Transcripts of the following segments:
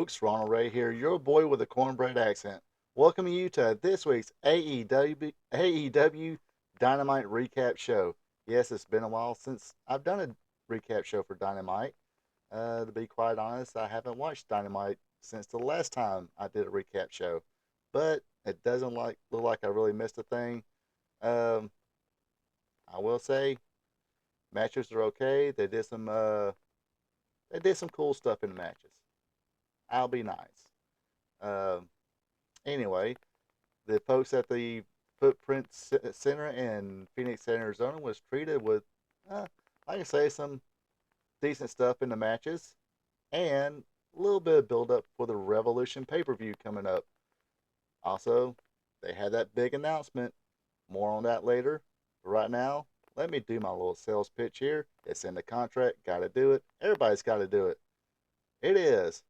folks, Ronald Ray here, your boy with a cornbread accent. Welcoming you to this week's AEW Dynamite Recap Show. Yes, it's been a while since I've done a recap show for Dynamite. To be quite honest, I haven't watched Dynamite since the last time I did a recap show. But it doesn't look like I really missed a thing. Um, I will say matches are okay. They did some cool stuff in the matches. I'll be nice. Um, Anyway, the folks at the Footprint Center in Phoenix, Arizona was treated with, uh, I can say, some decent stuff in the matches and a little bit of build up for the Revolution pay per view coming up. Also, they had that big announcement. More on that later. But right now, let me do my little sales pitch here. It's in the contract. Got to do it. Everybody's got to do it. It is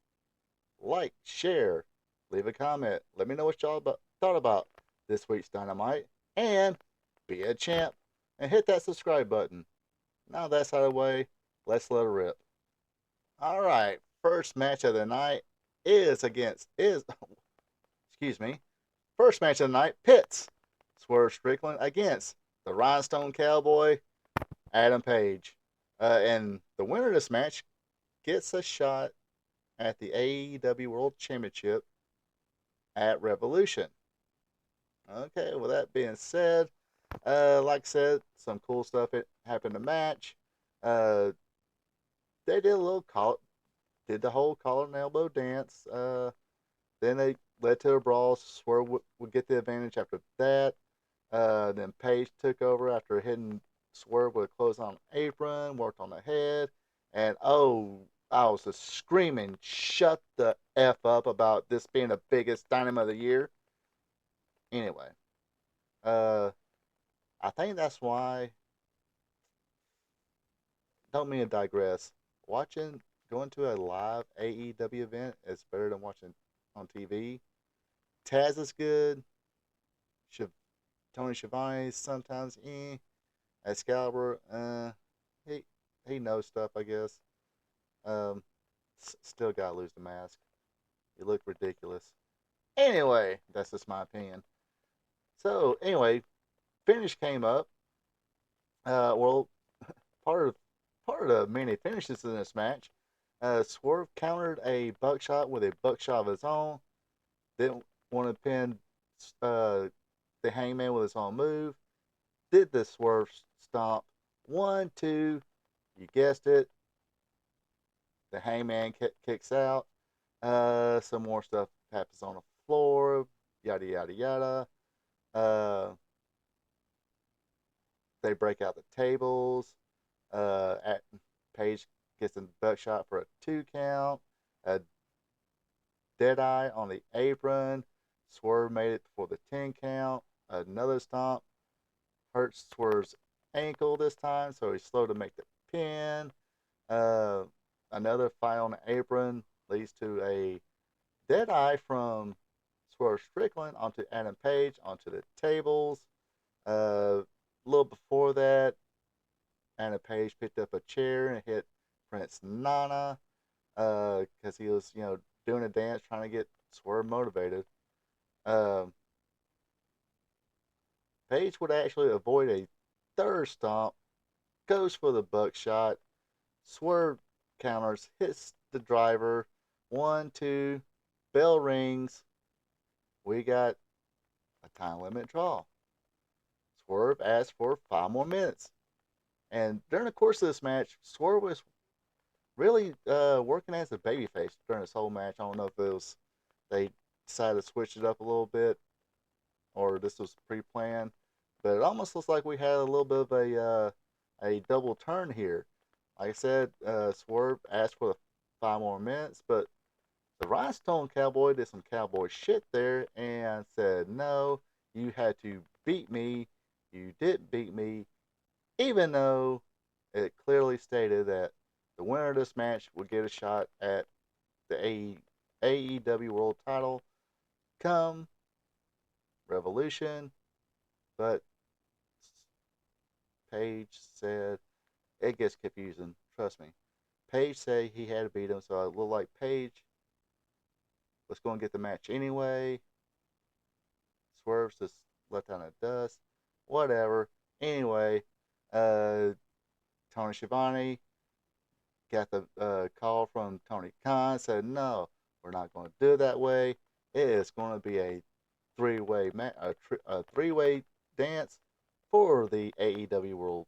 like, share, leave a comment. Let me know what y'all thought about this week's Dynamite. And be a champ and hit that subscribe button. Now that's out of the way. Let's let it rip. All right. First match of the night is excuse me. First match of the night, Pitts. Swerve Strickland against the Rhinestone Cowboy, Adam Page. And the winner of this match gets a shot at the AEW World Championship at Revolution. Okay, with that being said, like I said, some cool stuff happened in the match. Uh, they did a little did the whole collar and elbow dance. Then they led to a brawl. Swerve would get the advantage after that. Then Page took over after hitting Swerve with a clothesline apron, worked on the head, and oh, I was just screaming, "Shut the f up!" about this being the biggest Dynamo of the year. Anyway, uh, I think that's why. Don't mean to digress. Watching, going to a live AEW event is better than watching on TV. Taz is good. Shiv- Tony Schiavone sometimes, Excalibur, he he knows stuff, I guess. Um, Still gotta lose the mask. He looked ridiculous. Anyway, that's just my opinion. So anyway, finish came up. Well, part of part of the many finishes in this match. Swerve countered a buckshot with a buckshot of his own. Didn't want to pin uh, the Hangman with his own move. Did the Swerve stomp. 1, 2. You guessed it. The Hangman kicks out. Some more stuff happens on the floor. Yada yada yada. Uh, they break out the tables. At Page gets a buckshot for a 2 count. A Deadeye on the apron. Swerve made it for the 10 count. Another stomp. Hurts Swerve's ankle this time, so he's slow to make the pin. Uh, Another fight on the apron leads to a Deadeye from Swerve Strickland onto Adam Page onto the tables. A little before that, Adam Page picked up a chair and hit Prince Nana because he was, doing a dance trying to get Swerve motivated. Um, Page would actually avoid a third stomp, goes for the buckshot. Swerve counters, hits the driver. 1, 2, bell rings. We got a time limit draw. Swerve asked for 5 more minutes. And during the course of this match, Swerve was really working as a babyface during this whole match. I don't know if it was they decided to switch it up a little bit or this was pre-planned, but it almost looks like we had a little bit of a double turn here. Like I said, Swerve asked for the 5 more minutes, but the Rhinestone Cowboy did some cowboy shit there and said, "No, you had to beat me. You didn't beat me," even though it clearly stated that the winner of this match would get a shot at the AEW World Title come Revolution. But Page said it gets confusing. Trust me. Page said he had to beat him, so it looked like Page was going to get the match anyway. Swerves just let down the dust. Whatever. Anyway, uh, Tony Schiavone got the call from Tony Khan. Said no, we're not going to do it that way. It is going to be a three-way dance for the AEW World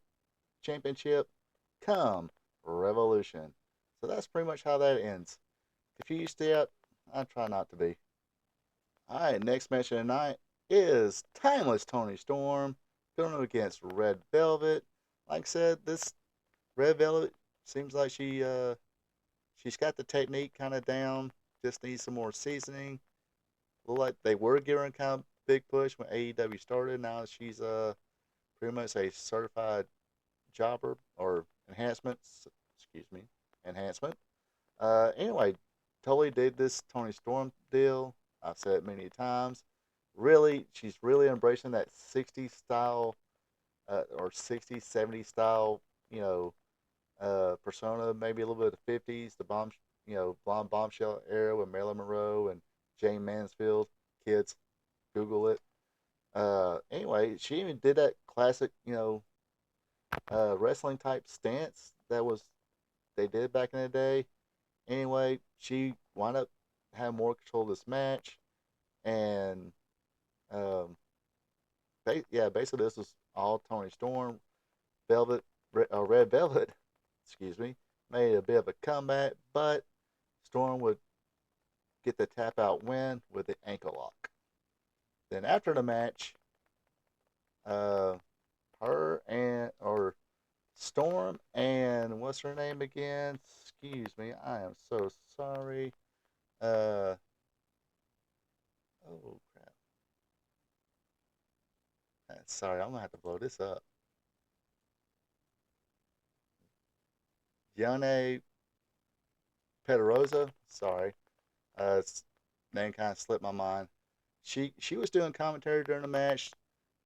Championship come Revolution. So that's pretty much how that ends. Confused yet? I try not to be. All right, next match of the night is Timeless Tony Storm going against Red Velvet. Like I said, this Red Velvet seems like she's got the technique kind of down. Just needs some more seasoning. Look like they were giving her kind of big push when AEW started. Now she's pretty much a certified jobber or enhancements. Excuse me, enhancement. Anyway, totally did this Tony Storm deal. I've said it many times. Really, she's really embracing that 60s style or 60s, 70s style, you know, persona. Maybe a little bit of the 50s, the blonde bombshell era with Marilyn Monroe and Jane Mansfield. Kids, Google it. Anyway, she even did that classic, wrestling type stance that was they did back in the day. Anyway, she wound up having more control of this match, and um, basically this was all Tony Storm. Red Velvet, excuse me, made a bit of a comeback, but Storm would get the tap out win with the ankle lock. Then after the match, uh, her and or Storm and what's her name again? Excuse me, I am so sorry. Uh, oh crap. Sorry, I'm gonna have to blow this up. Yone Pedrosa. Sorry, name kind of slipped my mind. She was doing commentary during the match.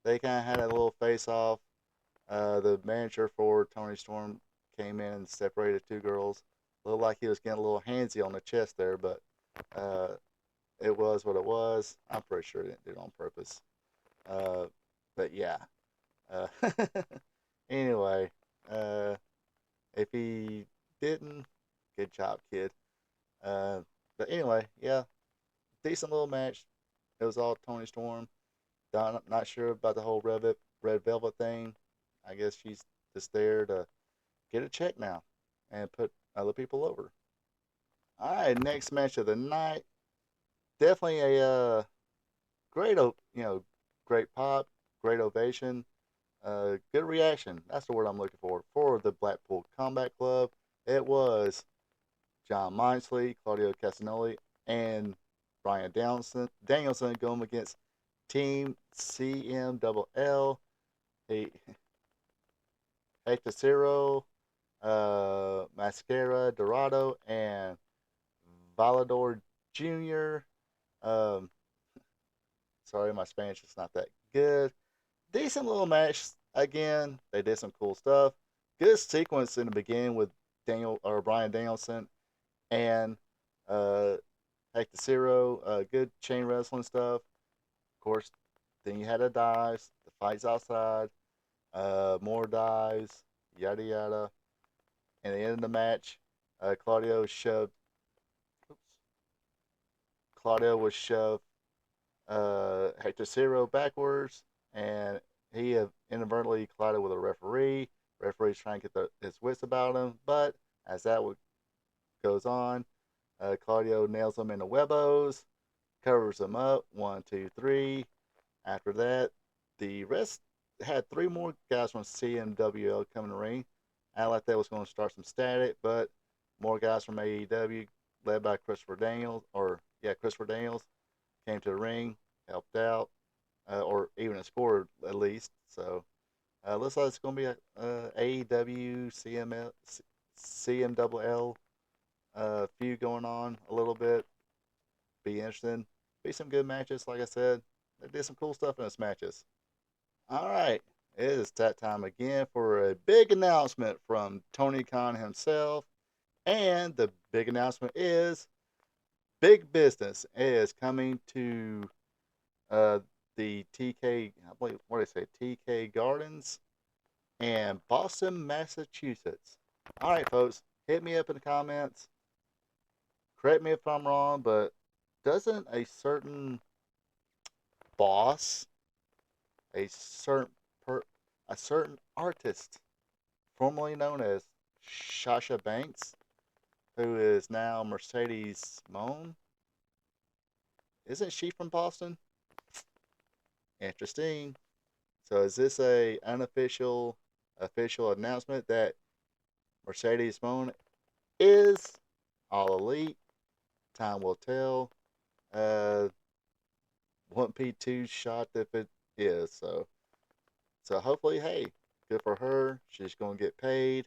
They kind of had a little face off. The manager for Tony Storm came in and separated two girls. Looked like he was getting a little handsy on the chest there, but uh, it was what it was. I'm pretty sure he didn't do it on purpose. Uh, but yeah. Uh, anyway, uh, if he didn't, good job, kid. Uh, but anyway, yeah, decent little match. It was all Tony Storm. Not sure about the whole Red Velvet thing. I guess she's just there to get a check now and put other people over. All right, next match of the night. Definitely a great, great pop, great ovation, good reaction. That's the word I'm looking for the Blackpool Combat Club. It was John Moxley, Claudio Castagnoli, and Brian Danielson going against Team CMLL. Hey, Hector Mascara Dorado, and Valador Jr. Um, sorry, my Spanish is not that good. Decent little match. Again, they did some cool stuff. Good sequence in the beginning with Brian Danielson and uh, Hector good chain wrestling stuff. Of course, then you had the dives, the fights outside, more dives, yada yada. And at the end of the match, Claudio shoved. Oops, Claudio was shoved Hector Cero backwards, and he inadvertently collided with a referee. Referee's trying to get his wits about him, but as that goes on, Claudio nails him in the webos, covers him up. 1, 2, 3. After that, the rest had three more guys from CMWL coming to the ring. I like that was going to start some static, but more guys from AEW, led by Christopher Daniels, came to the ring, helped out, or even scored at least. So looks like it's going to be a AEW CMWL feud going on a little bit. Be interesting. Be some good matches. Like I said, they did some cool stuff in those matches. All right, it is that time again for a big announcement from Tony Khan himself, and the big announcement is big business is coming to uh, the TK, I believe, what did I say, TK Gardens and Boston, Massachusetts. All right, folks, hit me up in the comments. Correct me if I'm wrong, but doesn't boss, a certain per, a certain artist, formerly known as Sasha Banks, who is now Mercedes Moan, isn't she from Boston? Interesting. So is this a unofficial, official announcement that Mercedes Moan is all elite? Time will tell. Uh, wouldn't be too shocked if it is. So hopefully, hey, good for her. She's gonna get paid,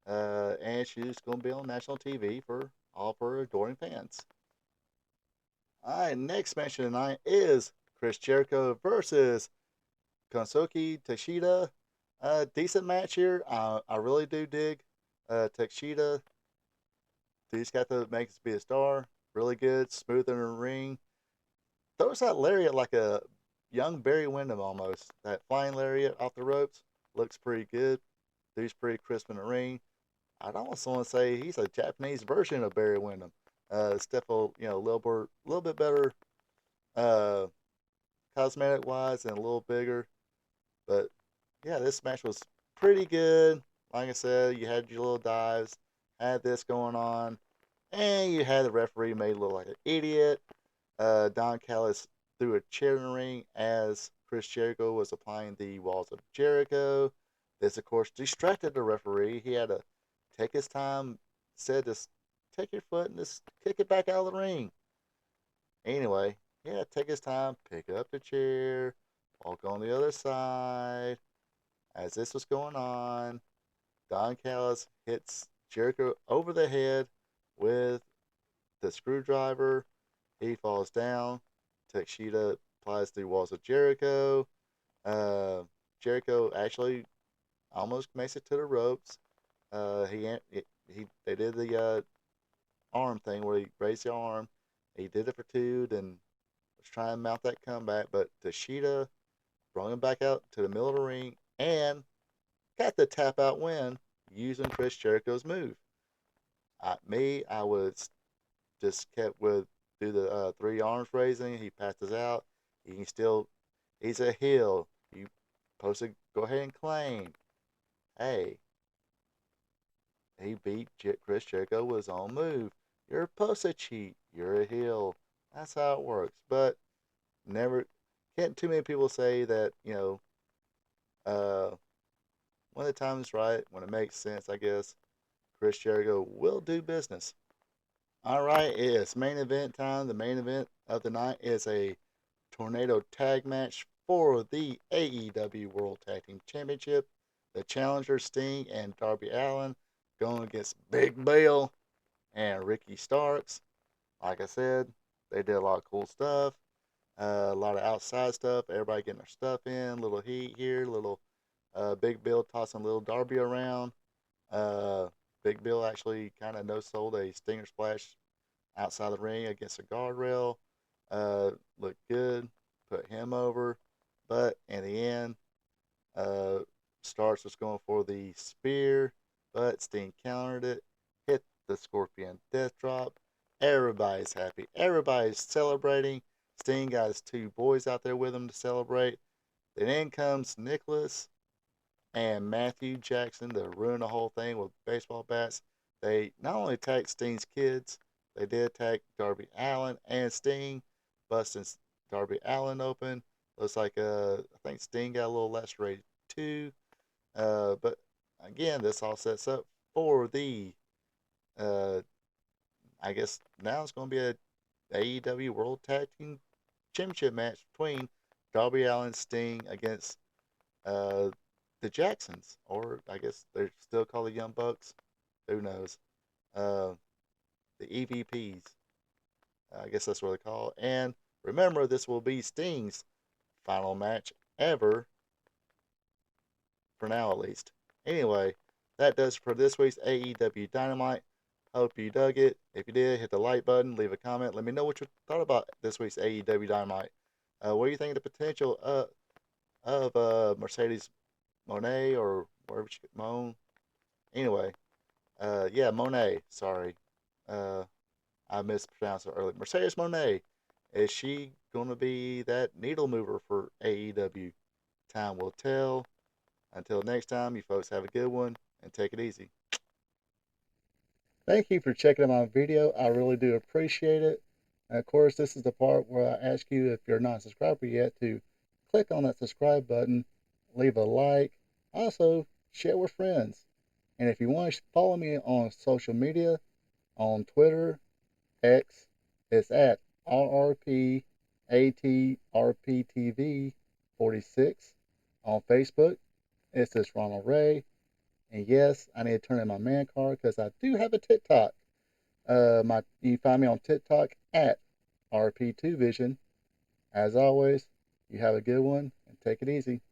and she's gonna be on national TV for all of her adoring fans. All right, next match of the night is Chris Jericho versus Konsuke Takeshita. Decent match here. I really do dig Takeshita. He's got to make us be a star. Really good, smooth in the ring. Throws that lariat like a young Barry Windham almost. That flying lariat off the ropes looks pretty good. Dude's pretty crisp in the ring. I'd almost want to say he's a Japanese version of Barry Windham. Steffel, a little bit better, uh, cosmetic wise, and a little bigger. But yeah, this match was pretty good. Like I said, you had your little dives, had this going on, and you had the referee made look like an idiot. Don Callis threw a chair in the ring as Chris Jericho was applying the walls of Jericho. This, of course, distracted the referee. He had to take his time, said, just take your foot and just kick it back out of the ring. Anyway, yeah, take his time, pick up the chair, walk on the other side. As this was going on, Don Callis hits Jericho over the head with the screwdriver. He falls down. Takeshita applies the walls of Jericho. Uh, Jericho actually almost makes it to the ropes. They did the arm thing where he raised the arm. He did it for two, then was trying to mount that comeback, but Takeshita brought him back out to the middle of the ring and got the tap out win using Chris Jericho's move. I was just kept with do the three arms raising. He passes out. He can still, he's a heel. You supposed to go ahead and claim, hey, he beat Chris Jericho with his own move. You're supposed to cheat. You're a heel. That's how it works. But never, can't too many people say that, uh, when the time is right, when it makes sense, I guess, Chris Jericho will do business. All right, it's main event time. The main event of the night is a tornado tag match for the AEW World Tag Team Championship. The challenger Sting and Darby Allin going against Big Bill and Ricky Starks. Like I said, they did a lot of cool stuff, a lot of outside stuff. Everybody getting their stuff in. Little heat here, little Big Bill tossing little Darby around. Uh, Big Bill actually kind of no sold a Stinger Splash outside the ring against a guardrail. Looked good, put him over, but in the end, uh, Starks was going for the spear, but Sting countered it, hit the Scorpion Death Drop. Everybody's happy. Everybody's celebrating. Sting got his two boys out there with him to celebrate. Then in comes Nicholas and Matthew Jackson to ruin the whole thing with baseball bats. They not only attacked Sting's kids, they did attack Darby Allin and Sting, busting Darby Allin open. Looks like I think Sting got a little lacerated too. But again, this all sets up for the uh, I guess now it's going to be a AEW World Tag Team Championship match between Darby Allin and Sting against uh, the Jacksons, or I guess they're still called the Young Bucks. Who knows? Uh, the EVPs. I guess that's what they're called. And remember, this will be Sting's final match ever, for now at least. Anyway, that does for this week's AEW Dynamite. Hope you dug it. If you did, hit the like button, leave a comment. Let me know what you thought about this week's AEW Dynamite. What do you think of the potential of Mercedes Monet or wherever she Moan? Anyway, yeah, Monet. Sorry, uh, I mispronounced it earlier. Mercedes Monet. Is she gonna be that needle mover for AEW? Time will tell. Until next time, you folks have a good one and take it easy. Thank you for checking out my video. I really do appreciate it. And of course, this is the part where I ask you, if you're not a subscriber yet, to click on that subscribe button, leave a like, also share with friends. And if you want to follow me on social media, on Twitter, X, it's at RRPATRPTV46. On Facebook, it's this Ronald Ray. And yes, I need to turn in my man card because I do have a TikTok. You find me on TikTok at RP2Vision. As always, you have a good one and take it easy.